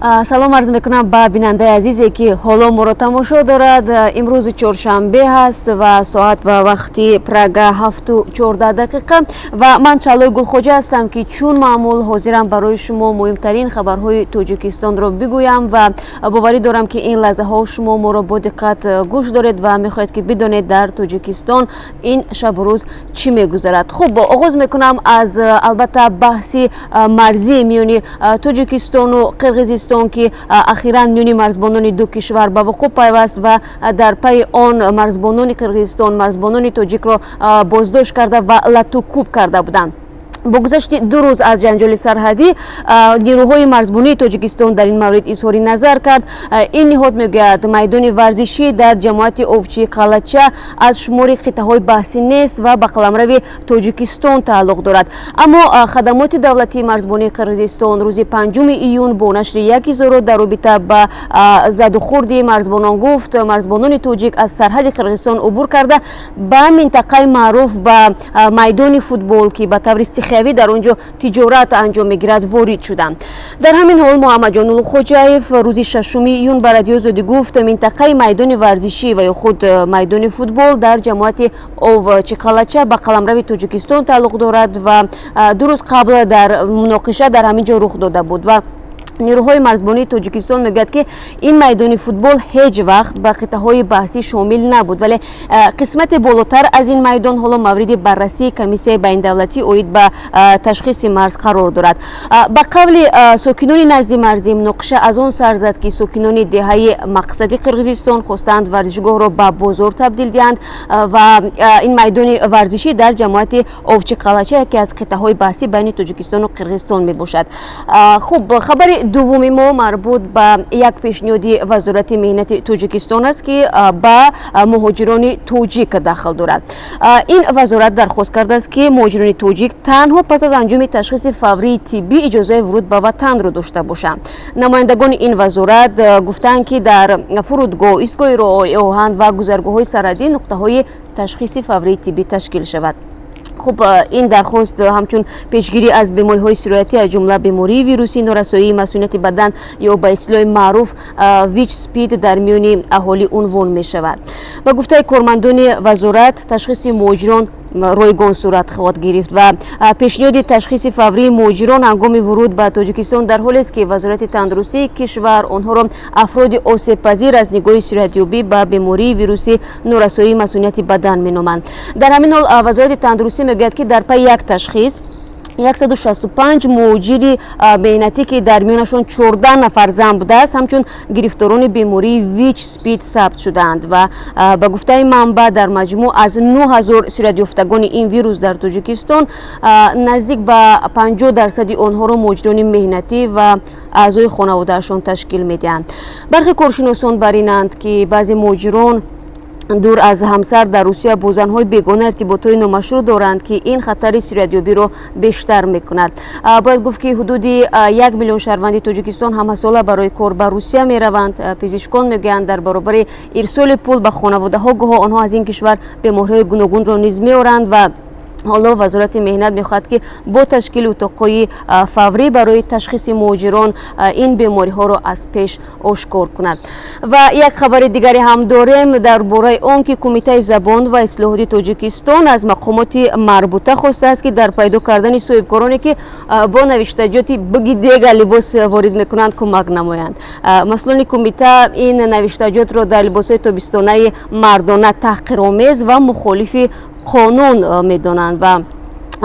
салом арз мекунам ба бинандаи азизе ки ҳоло моро тамошо дорад. имрӯзи чоршанбе ҳаст ва соат ба вақти Прага 7:14 ва ман Чалои Гулхоҷа ҳастам ки чун маъмул ҳозирам барои шумо муҳимтарин хабарҳои Тоҷикистонро бигӯям ва боварӣ дорам ки ин лаҳзаҳо шумо моро бо диққат гӯш доред ва мехоҳед ки бидонед дар Тоҷикистон ин шабу рӯз чӣ мегузарад. хуб оғоз мекунам аз албатта баҳси марзии миёни Тоҷикистону Қирғизистон ки ахиран миёни марзбонони ду кишвар ба вуқӯъ пайваст ва дар пайи он марзбонони Қирғизистон марзбонони тоҷикро боздошт карда ва латукуб карда буданд. бо гузашти 2 рӯз аз ҷанҷоли сарҳадӣ нерӯҳои марзбонии Тоҷикистон дар ин маврид изҳори назар кард. ин ниҳод мегӯяд майдони варзишӣ дар ҷамоати Овчии Қалача аз шумори қитъаҳои баҳсӣ нест ва ба қаламрави Тоҷикистон тааллуқ дорад. аммо хадамоти давлатии марзбонии Қирғизистон рӯзи 5 июн бо нашри як изҳорот дар робита ба задухурди марзбонон гуфт марзбонони тоҷик аз сарҳади Қирғизистон убур карда ба минтақаи маъруф ба майдони футбол ки ба таври дар онҷо тиҷорат анҷом мегирад ворид шуданд. дар ҳамин ҳол Муҳаммадҷон Улухоҷаев рӯзи 6 июн ба радио Озодӣ гуфт минтақаи майдони варзишӣ ва ё худ майдони футбол дар ҷамоати Овчии Қалача ба қаламрави Тоҷикистон тааллуқ дорад ва 2 рӯз қабл дар муноқиша дар ҳамин ҷо рух дода буд ва нерӯҳои марзбонии Тоҷикистон мегӯяд ки ин майдони футбол ҳеҷ вақт ба қитъаҳои баҳсӣ шомил набуд, вале қисмати болотар аз ин майдон ҳоло мавриди баррасии комиссияи байндавлатӣ оид ба ташхиси марз қарор дорад. ба қавли сокинони назди марзӣ муноқиша аз он сар зад ки сокинони деҳаи мақсади Қирғизистон хостанд варзишгоҳро ба бозор табдил диҳанд ва ин майдони варзишӣ дар ҷамоати Овчии Қалача яке аз қитъаҳои баҳсӣ байни Тоҷикистону Қирғизистон мебошад. хуб хабари дуввуми мо марбут ба як пешниҳоди Вазорати меҳнати Тоҷикистон аст ки ба муҳоҷирони тоҷик дахл дорад. ин вазорат дархост кардааст ки муҳоҷирони тоҷик танҳо пас аз анҷоми ташхиси фаврии тиббӣ иҷозаи вуруд ба ватанро дошта бошанд. намояндагони ин вазорат гуфтанд ки дар фурудгоҳ, истгоҳи роҳҳои оҳан ва гузаргоҳҳои сарҳадӣ нуқтаҳои ташхиси фаврии тиббӣ ташкил шавад. хуб ин дархост ҳамчун пешгирӣ аз бемориҳои сироятӣ аз ҷумла бемории вирусӣ норасоии масъулияти бадан ё ба истлоҳи маъруф ВИЧ-СПИД дар миёни аҳолӣ унвон мешавад. ба гуфтаи кормандони вазорат ташхиси муҳоҷирон ройгон сурат хоҳад гирифт ва пешниҳоди ташхиси фаврии муҳоҷирон ҳангоми вуруд ба Тоҷикистон дар ҳолест ки Вазорати тандурустии кишвар онҳоро афроди осебпазир аз нигоҳи сироятёбӣ ба бемории вирусӣ норасоии масъулияти бадан меноманд. дар ҳамин ҳол Вазорати тандурустӣ мегӯяд ки дар пайи як ташхис 165 муҳоҷири меҳнатӣ ки дар миёнашон 14 нафар зан будааст ҳамчун гирифторони бемории ВИЧ-СПИД сабт шуданд ва ба гуфтаи манбаъ дар маҷмӯъ аз 9000 сироятёфтагони ин вирус дар Тоҷикистон наздик ба 50% онҳоро муҳоҷирони меҳнатӣ ва аъзои хонаводаашон ташкил медиҳанд. бархе коршиносон бар инанд ки баъзе муҳоҷирон дур аз ҳамсар дар Русия бо занҳои бегона иртиботҳои номашрӯъ доранд ки ин хатари сироятёбиро бештар мекунад. бояд гуфт ки ҳудуди 1 миллион шаҳрванди Тоҷикистон ҳамасола барои кор ба Русия мераванд. пизишкон мегӯянд дар баробари ирсоли пул ба хонаводаҳо гоҳо онҳо аз ин кишвар бемориҳои гуногунро низ меоранд ва ҳоло Вазорати меҳнат мехоҳад ки бо ташкили утоқҳои фаврӣ барои ташхиси муҳоҷирон ин бемориҳоро аз пеш ошкор кунад. ва як хабари дигаре ҳам дорем дар бораи он ки Кумитаи забон ва ислоҳоти Тоҷикистон аз мақомоти марбута хостааст ки дар пайдо кардани соҳибкороне ки бо навиштаҷоти биги дега либос ворид мекунанд кӯмак намоянд. масъулони кумита ин навиштаҷотро дар либосҳои тобистонаи мардона таҳқиромез ва мухолифи қонун медонанд ва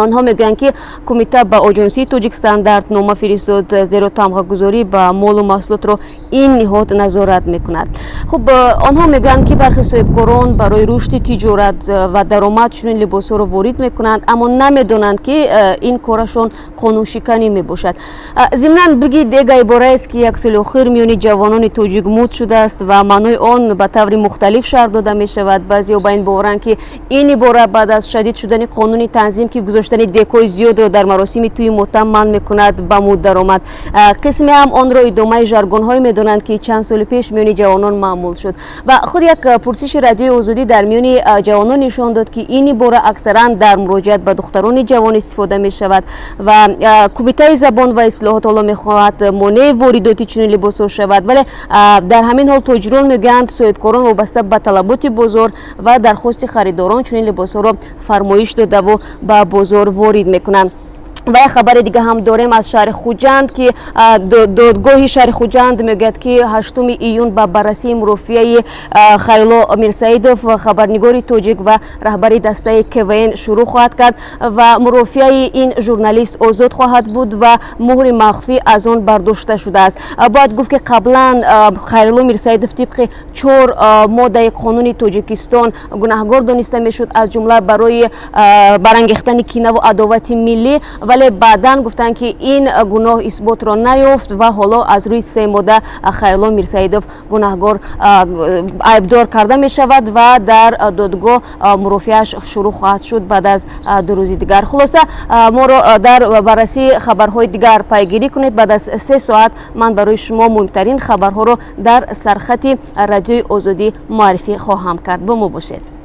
онҳо мегӯянд ки кумита ба оҷонсии Тоҷик Стандарт нома фиристод зеро тамғагузорӣ ба молу маҳсулотро ин ниҳод назорат мекунад. хуб онҳо мегӯянд ки бархи соҳибкорон барои рушди тиҷорат ва даромад чунин либосҳоро ворид мекунанд, аммо намедонанд ки ин корашон қонуншиканӣ мебошад. зимнан биги дега ибораест ки як соли охир миёни ҷавонони тоҷик муд шудааст ва маънои он ба таври мухталиф шарҳ дода мешавад. баъзеҳо ба ин боваранд ки ин ибора баъд аз шадид шудани қонуни танзим ки гузошта доштани декои зиёдро дар маросими тӯи мотам манъ мекунад ба муд даромад. қисме ҳам онро идомаи жаргонҳое медонанд ки чанд соли пеш миёни ҷавонон маъмул шуд. ва худ як пурсиши радиои озодӣ дар миёни ҷавонон нишон дод ки ин ибора аксаран дар муроҷиат ба духтарони ҷавон истифода мешавад ва кумитаи забон ва ислоҳот ҳоло мехоҳад монеъи воридоти чунин либосҳо шавад, вале дар ҳамин ҳол тоҷирон мегӯянд соҳибкорон вобаста ба талаботи бозор ва дархости харидорон чунин либосҳоро фармоиш додаву ба бозор ворид мекунанд. ва як хабари дига ҳам дорем аз шаҳри Хуҷанд ки додгоҳи шаҳри Хуҷанд мегӯяд ки 8 июн ба баррасии мурофиаи Хайрулло Мирсаидов, хабарнигори тоҷик ва раҳбари дастаи КВН шурӯъ хоҳад кард ва мурофиаи ин журналист озод хоҳад буд ва муҳри махфӣ аз он бардошта шудааст. Бояд гуфт ки қаблан Хайрулло Мирсаидов тибқи 4 моддаи қонуни Тоҷикистон гунаҳгор дониста мешуд, аз ҷумла барои барангехтани кинаву адовати миллӣ, вале баъдан гуфтанд ки ин гуноҳ исботро наёфт ва ҳоло аз рӯи 3 модда Хайрулло Мирсаидов гунаҳгор айбдор карда мешавад ва дар додгоҳ мурофиааш шурӯъ хоҳад шуд баъд аз 2 рӯзи дигар. Хулоса моро дар баррасии хабарҳои дигар пайгирӣ кунед. Баъд аз 3 соат ман барои шумо муҳимтарин хабарҳоро дар сархати радиои озодӣ муаррифӣ хоҳам кард. Бо мо бошед.